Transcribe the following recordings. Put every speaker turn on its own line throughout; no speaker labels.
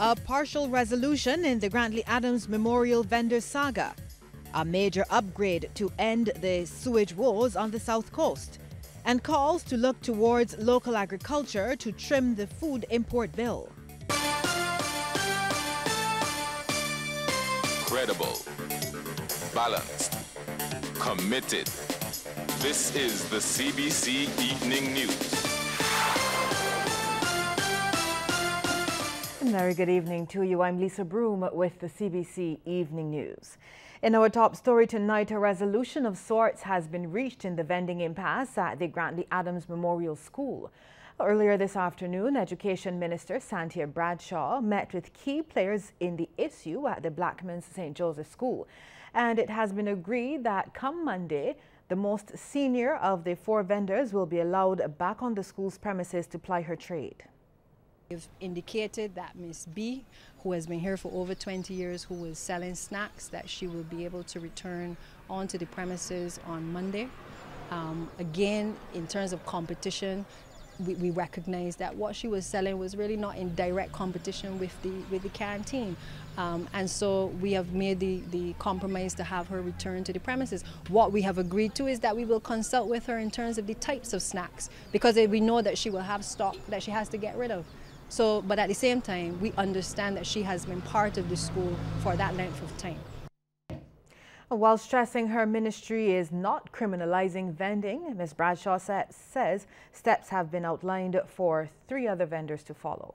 A partial resolution in the Grantley Adams Memorial Vendor Saga. A major upgrade to end the sewage woes on the South Coast. And calls to look towards local agriculture to trim the food import bill.
Credible, balanced, committed. This is the CBC Evening News.
Very good evening to you. I'm Lisa Broom with the CBC Evening News. In our top story tonight, a resolution of sorts has been reached in the vending impasse at the Grantley Adams Memorial School. Earlier this afternoon, Education Minister Santia Bradshaw met with key players in the issue at the Blackman's St. Joseph School. And it has been agreed that come Monday, the most senior of the 4 vendors will be allowed back on the school's premises to ply her trade.
We've indicated that Miss B, who has been here for over 20 years, who is selling snacks, that she will be able to return onto the premises on Monday. Again, in terms of competition, we recognize that what she was selling was really not in direct competition with the canteen. And so we have made the compromise to have her return to the premises. What we have agreed to is that we will consult with her in terms of the types of snacks, because we know that she will have stock that she has to get rid of. So, but at the same time, we understand that she has been part of the school for that length of time.
While stressing her ministry is not criminalizing vending, Ms. Bradshaw says steps have been outlined for 3 other vendors to follow.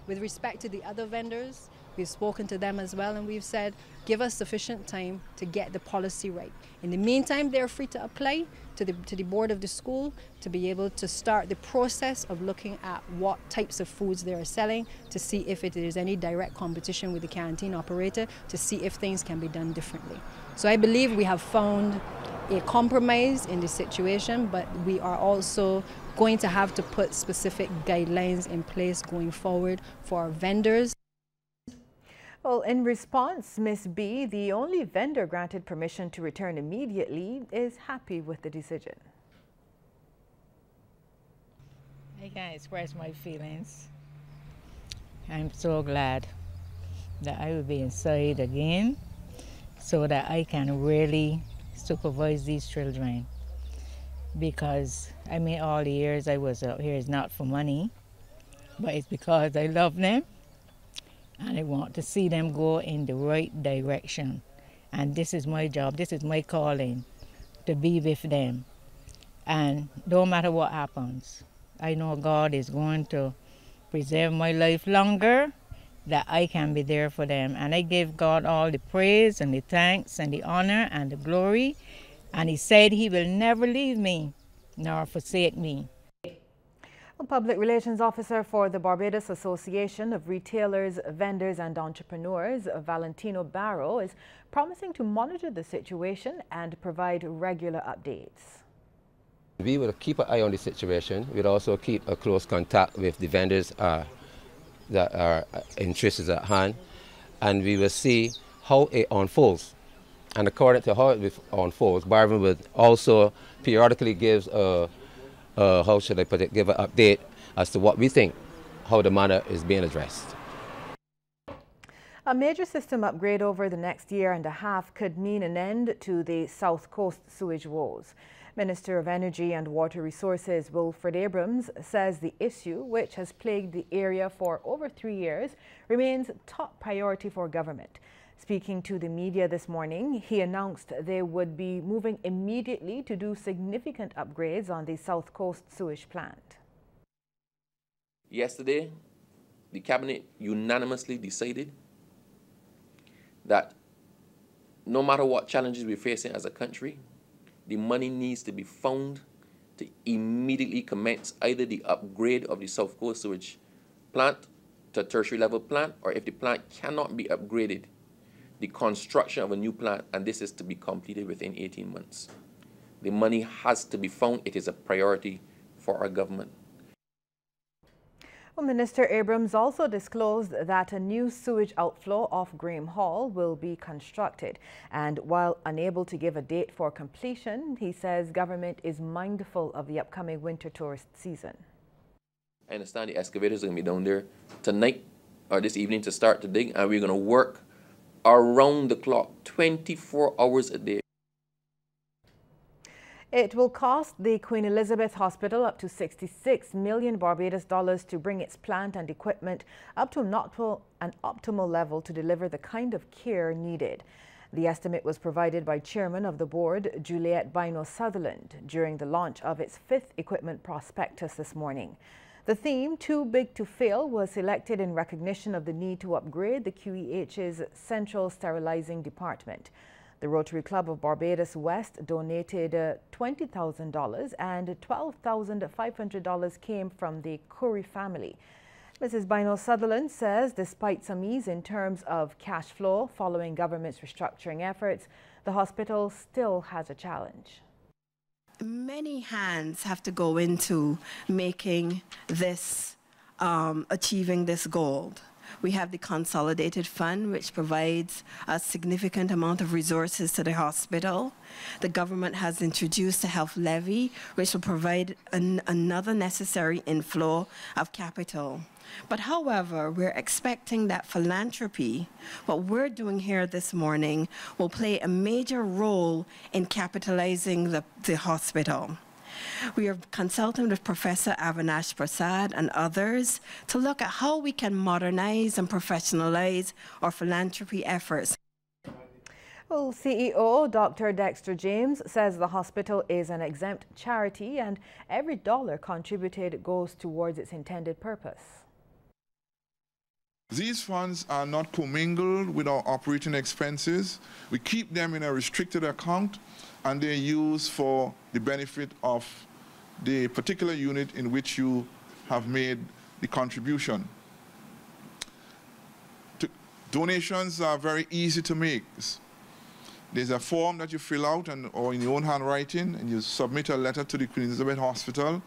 With respect to the other vendors, we've spoken to them as well, and we've said, give us sufficient time to get the policy right. In the meantime, they're free to apply to the board of the school to be able to start the process of looking at what types of foods they are selling, to see if it is any direct competition with the canteen operator, to see if things can be done differently. So I believe we have found a compromise in the situation, but we are also going to have to put specific guidelines in place going forward for our vendors.
Well, in response, Ms. B, the only vendor granted permission to return immediately, is happy with the decision.
I can express my feelings. I'm so glad that I will be inside again so that I can really supervise these children. Because, I mean, all the years I was out here is not for money, but it's because I love them. And I want to see them go in the right direction. And this is my job, this is my calling, to be with them. And no matter what happens, I know God is going to preserve my life longer, that I can be there for them. And I give God all the praise and the thanks and the honor and the glory. And He said He will never leave me nor forsake me.
Public Relations Officer for the Barbados Association of Retailers, Vendors and Entrepreneurs, Valentino Barrow, is promising to monitor the situation and provide regular updates.
We will keep an eye on the situation. We'll also keep a close contact with the vendors that are interested at hand, and we will see how it unfolds. And according to how it unfolds, Barvin will also periodically give how should I put it, give an update as to what we think, how the matter is being addressed.
A major system upgrade over the next year and a half could mean an end to the South Coast sewage woes. Minister of Energy and Water Resources Wilfred Abrams says the issue, which has plagued the area for over 3 years, remains top priority for government. Speaking to the media this morning, he announced they would be moving immediately to do significant upgrades on the South Coast sewage plant.
Yesterday, the Cabinet unanimously decided that no matter what challenges we're facing as a country, the money needs to be found to immediately commence either the upgrade of the South Coast sewage plant to a tertiary level plant, or if the plant cannot be upgraded, the construction of a new plant, and this is to be completed within 18 months. The money has to be found. It is a priority for our government.
Well, Minister Abrams also disclosed that a new sewage outflow off Graham Hall will be constructed. And while unable to give a date for completion, he says government is mindful of the upcoming winter tourist season.
I understand the excavators are going to be down there tonight or this evening to start to dig, and we're going to work around the clock, 24 hours a day.
It will cost the Queen Elizabeth Hospital up to $66 million Barbados dollars to bring its plant and equipment up to an optimal level to deliver the kind of care needed. The estimate was provided by Chairman of the Board, Juliet Bino-Sutherland, during the launch of its 5th equipment prospectus this morning. The theme, Too Big to Fail, was selected in recognition of the need to upgrade the QEH's central sterilizing department. The Rotary Club of Barbados West donated $20,000 and $12,500 came from the Curry family. Mrs. Bino-Sutherland says despite some ease in terms of cash flow following government's restructuring efforts, the hospital still has a challenge.
Many hands have to go into making this, achieving this goal. We have the Consolidated Fund, which provides a significant amount of resources to the hospital. The government has introduced a health levy, which will provide another necessary inflow of capital. But however, we're expecting that philanthropy, what we're doing here this morning, will play a major role in capitalizing the hospital. We are consulting with Professor Avinash Prasad and others to look at how we can modernize and professionalize our philanthropy efforts.
Well, CEO Dr. Dexter James says the hospital is an exempt charity and every dollar contributed goes towards its intended purpose.
These funds are not commingled with our operating expenses. We keep them in a restricted account and they're used for the benefit of the particular unit in which you have made the contribution. Donations are very easy to make. There's a form that you fill out or in your own handwriting and you submit a letter to the Queen Elizabeth Hospital.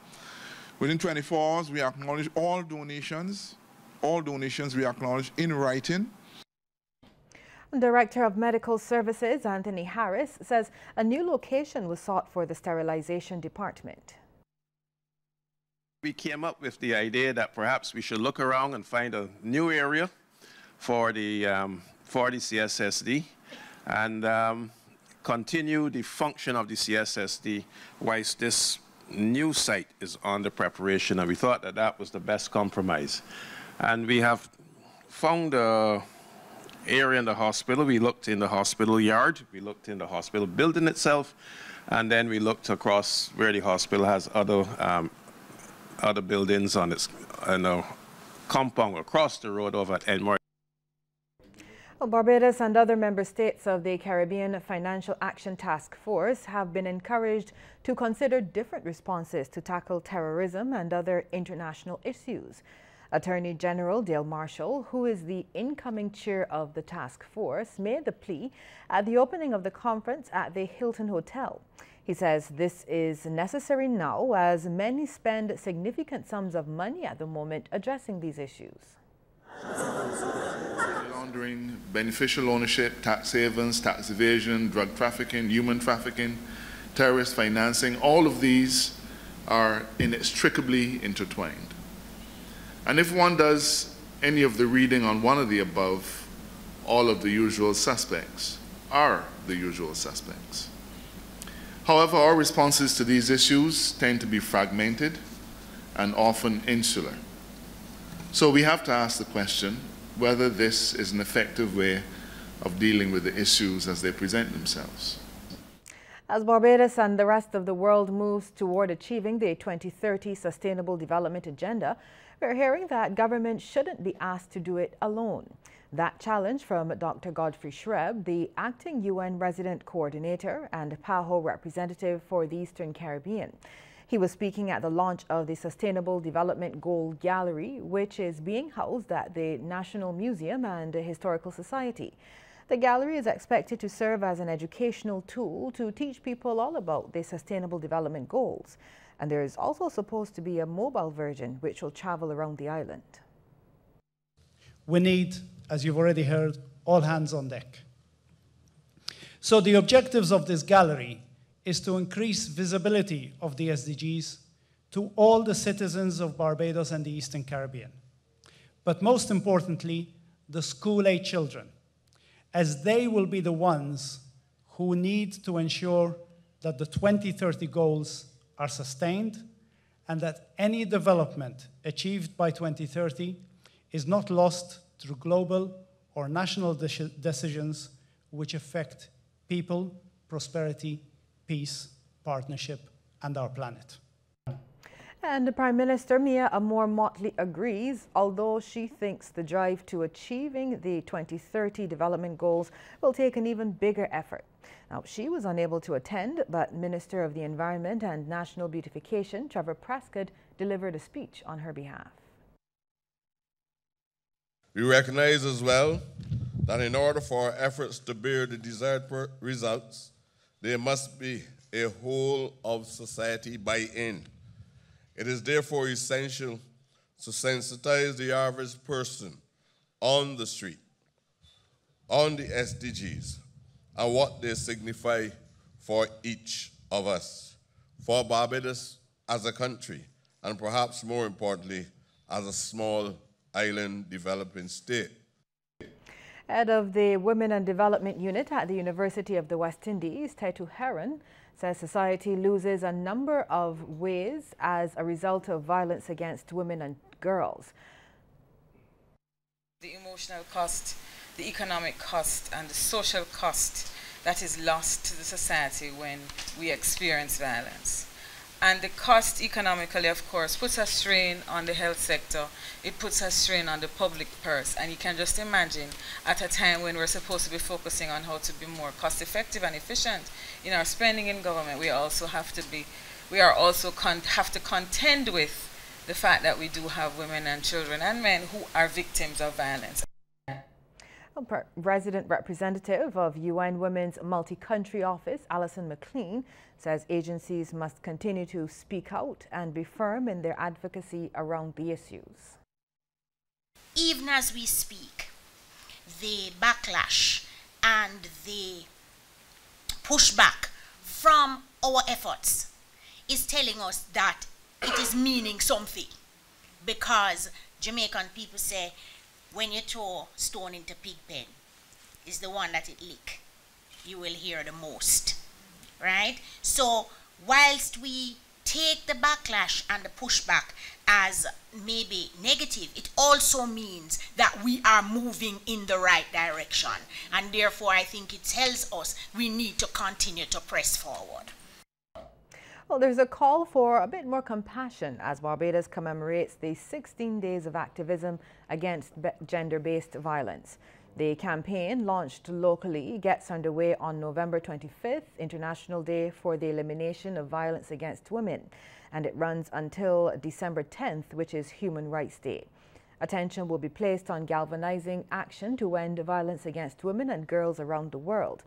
Within 24 hours, we acknowledge all donations. All donations we acknowledge in writing.
Director of Medical Services, Anthony Harris, says a new location was sought for the sterilization department.
We came up with the idea that perhaps we should look around and find a new area for the CSSD and continue the function of the CSSD whilst this new site is under preparation, and we thought that that was the best compromise. And we have found an area in the hospital. We looked in the hospital yard, we looked in the hospital building itself, and then we looked across where the hospital has other buildings on its compound across the road over at Enmore.
Well, Barbados and other member states of the Caribbean Financial Action Task Force have been encouraged to consider different responses to tackle terrorism and other international issues. Attorney General Dale Marshall, who is the incoming chair of the task force, made the plea at the opening of the conference at the Hilton Hotel. He says this is necessary now as many spend significant sums of money at the moment addressing these issues.
Laundering, beneficial ownership, tax havens, tax evasion, drug trafficking, human trafficking, terrorist financing, all of these are inextricably intertwined. And if one does any of the reading on one of the above, all of the usual suspects are the usual suspects. However, our responses to these issues tend to be fragmented and often insular. So we have to ask the question whether this is an effective way of dealing with the issues as they present themselves.
As Barbados and the rest of the world moves toward achieving the 2030 Sustainable Development Agenda, we're hearing that government shouldn't be asked to do it alone. That challenge from Dr. Godfrey Shreb, the acting UN resident coordinator and PAHO representative for the Eastern Caribbean. He was speaking at the launch of the Sustainable Development Goal Gallery, which is being housed at the National Museum and Historical Society. The gallery is expected to serve as an educational tool to teach people all about the Sustainable Development Goals. And there is also supposed to be a mobile version which will travel around the island.
We need, as you've already heard, all hands on deck. So the objectives of this gallery is to increase visibility of the SDGs, to all the citizens of Barbados and the Eastern Caribbean. But most importantly, the school-age children, as they will be the ones who need to ensure that the 2030 goals are sustained and that any development achieved by 2030 is not lost through global or national decisions which affect people, prosperity, peace, partnership, and our planet.
And the Prime Minister, Mia Amor-Motley, agrees, although she thinks the drive to achieving the 2030 development goals will take an even bigger effort. Now, she was unable to attend, but Minister of the Environment and National Beautification, Trevor Prescott, delivered a speech on her behalf.
We recognize as well that in order for our efforts to bear the desired results, there must be a whole of society buy-in. It is therefore essential to sensitize the average person on the street, on the SDGs, and what they signify for each of us, for Barbados as a country, and perhaps more importantly, as a small island developing state.
Head of the Women and Development Unit at the University of the West Indies, Tetu Heron, says society loses a number of ways as a result of violence against women and girls.
The emotional cost, the economic cost, and the social cost that is lost to the society when we experience violence. And the cost economically, of course, puts a strain on the health sector. It puts a strain on the public purse. And you can just imagine at a time when we're supposed to be focusing on how to be more cost effective and efficient in our spending in government, we also have to contend with the fact that we do have women and children and men who are victims of violence.
Resident representative of UN Women's Multi-Country Office, Alison McLean, says agencies must continue to speak out and be firm in their advocacy around the issues.
Even as we speak, the backlash and the pushback from our efforts is telling us that it is meaning something, because Jamaican people say, when you throw stone into pig pen, is the one that it lick. You will hear the most, right? So whilst we take the backlash and the pushback as maybe negative, it also means that we are moving in the right direction. And therefore, I think it tells us we need to continue to press forward.
Well, there's a call for a bit more compassion as Barbados commemorates the 16 days of activism against gender-based violence. The campaign, launched locally, gets underway on November 25th, International Day for the Elimination of Violence Against Women, and it runs until December 10th, which is Human Rights Day. Attention will be placed on galvanizing action to end violence against women and girls around the world.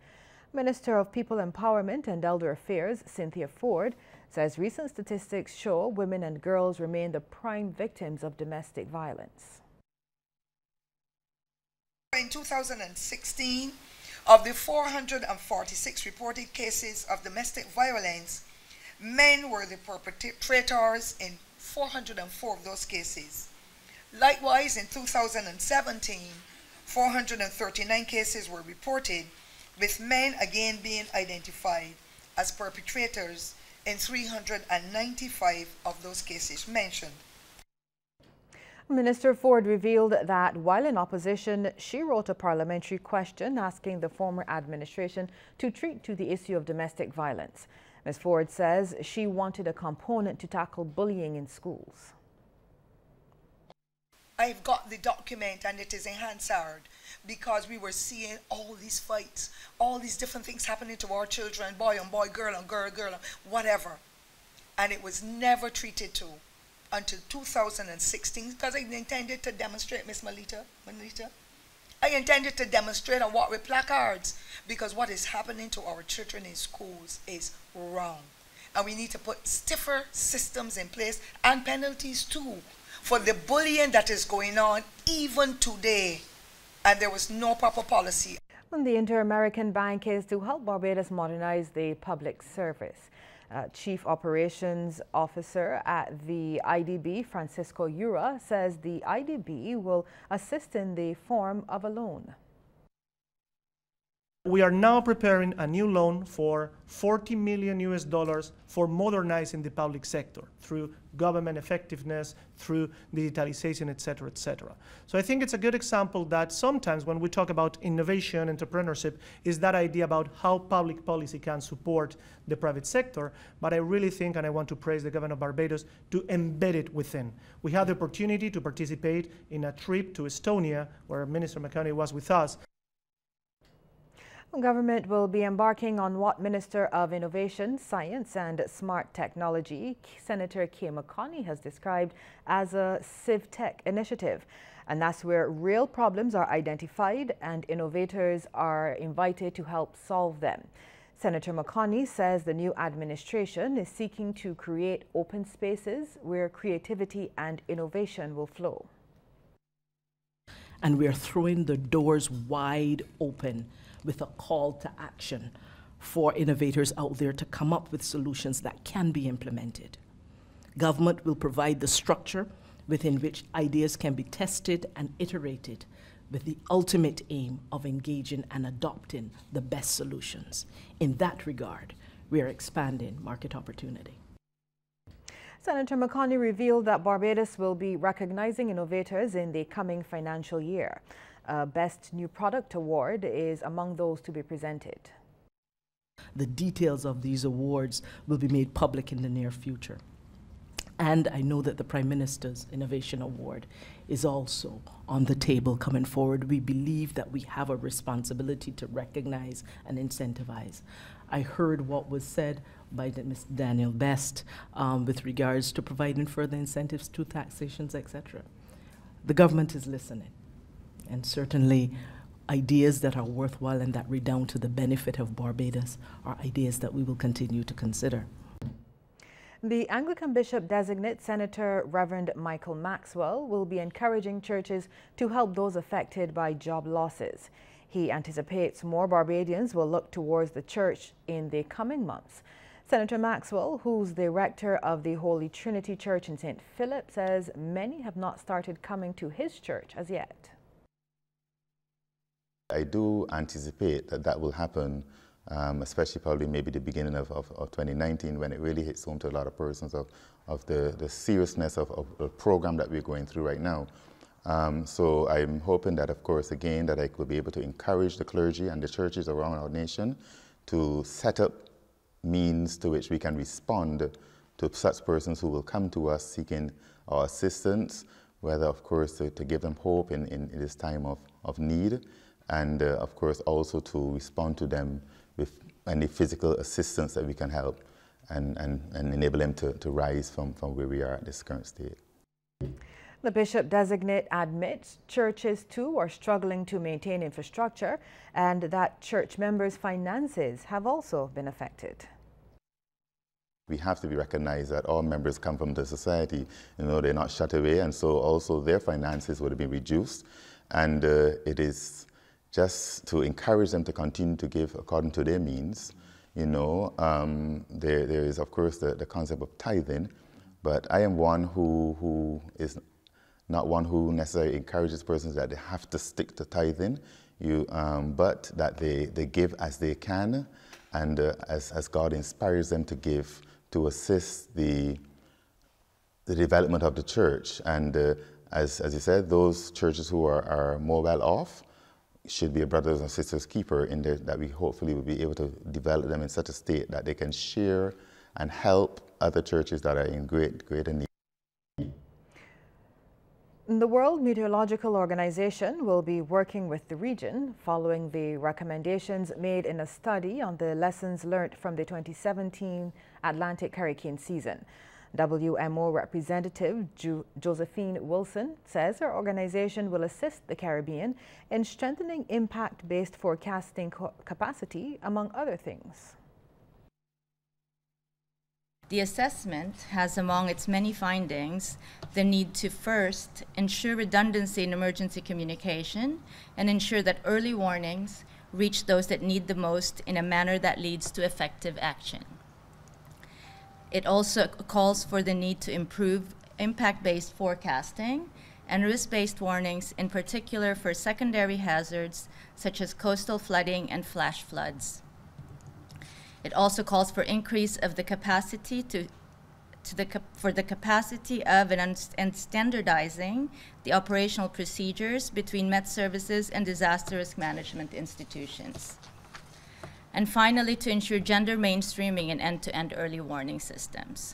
Minister of People Empowerment and Elder Affairs, Cynthia Ford, says recent statistics show women and girls remain the prime victims of domestic violence.
In 2016, of the 446 reported cases of domestic violence, men were the perpetrators in 404 of those cases. Likewise, in 2017, 439 cases were reported, with men again being identified as perpetrators in 395 of those cases mentioned.
Minister Ford revealed that while in opposition, she wrote a parliamentary question asking the former administration to treat to the issue of domestic violence. Ms. Ford says she wanted a component to tackle bullying in schools.
I've got the document and it is in Hansard, because we were seeing all these fights, all these different things happening to our children, boy on boy, girl on girl, girl on whatever. And it was never treated to until 2016, because I intended to demonstrate, Miss Melita. I intended to demonstrate and walk with placards, because what is happening to our children in schools is wrong. And we need to put stiffer systems in place and penalties too for the bullying that is going on even today. And there was no proper policy.
And the Inter-American Bank is to help Barbados modernize the public service. Chief Operations Officer at the IDB, Francisco Ura, says the IDB will assist in the form of a loan.
We are now preparing a new loan for $40 million for modernizing the public sector through government effectiveness, through digitalization, et cetera, et cetera. So I think it's a good example that sometimes when we talk about innovation, entrepreneurship, is that idea about how public policy can support the private sector. But I really think, and I want to praise the government of Barbados, to embed it within. We had the opportunity to participate in a trip to Estonia, where Minister McCartney was with us.
Government will be embarking on what Minister of Innovation, Science and Smart Technology, Senator Kay McConney, has described as a CivTech initiative. And that's where real problems are identified and innovators are invited to help solve them. Senator McConney says the new administration is seeking to create open spaces where creativity and innovation will flow.
And we're throwing the doors wide open with a call to action for innovators out there to come up with solutions that can be implemented. Government will provide the structure within which ideas can be tested and iterated with the ultimate aim of engaging and adopting the best solutions. In that regard, we are expanding market opportunity.
Senator McConney revealed that Barbados will be recognizing innovators in the coming financial year. Best New Product Award is among those to be presented.
The details of these awards will be made public in the near future. And I know that the Prime Minister's Innovation Award is also on the table coming forward. We believe that we have a responsibility to recognize and incentivize. I heard what was said by Ms. Daniel Best with regards to providing further incentives to taxations, etc. The government is listening. And certainly ideas that are worthwhile and that redound to the benefit of Barbados are ideas that we will continue to consider.
The Anglican Bishop Designate, Senator Reverend Michael Maxwell, will be encouraging churches to help those affected by job losses. He anticipates more Barbadians will look towards the church in the coming months. Senator Maxwell, who's the rector of the Holy Trinity Church in St. Philip, says many have not started coming to his church as yet.
I do anticipate that that will happen, especially probably maybe the beginning of 2019, when it really hits home to a lot of persons of the seriousness of the program that we're going through right now. So I'm hoping that, of course, again, that I will be able to encourage the clergy and the churches around our nation to set up means to which we can respond to such persons who will come to us seeking our assistance, whether, of course, to give them hope in this time of need, and of course also to respond to them with any physical assistance that we can help and enable them to rise from where we are at this current state.
The Bishop Designate admits churches too are struggling to maintain infrastructure and that church members' finances have also been affected.
We have to be recognized that all members come from the society. You know, they're not shut away, and so also their finances would have been reduced. And it is just to encourage them to continue to give according to their means. You know, there is, of course, the concept of tithing, but I am one who is not one who necessarily encourages persons that they have to stick to tithing, but that they give as they can, and as God inspires them to give, to assist the development of the church. And as you said, those churches who are more well off should be a brothers and sisters keeper in there, that we hopefully will be able to develop them in such a state that they can share and help other churches that are in greater need.
The World Meteorological Organization will be working with the region following the recommendations made in a study on the lessons learned from the 2017 Atlantic hurricane season. WMO representative Josephine Wilson says her organization will assist the Caribbean in strengthening impact-based forecasting capacity, among other things.
The assessment has among its many findings the need to first ensure redundancy in emergency communication and ensure that early warnings reach those that need the most in a manner that leads to effective action. It also calls for the need to improve impact-based forecasting and risk-based warnings, in particular for secondary hazards such as coastal flooding and flash floods. It also calls for increase of the capacity for the capacity of and standardizing the operational procedures between Met Services and disaster risk management institutions. And finally, to ensure gender mainstreaming in end-to-end early warning systems.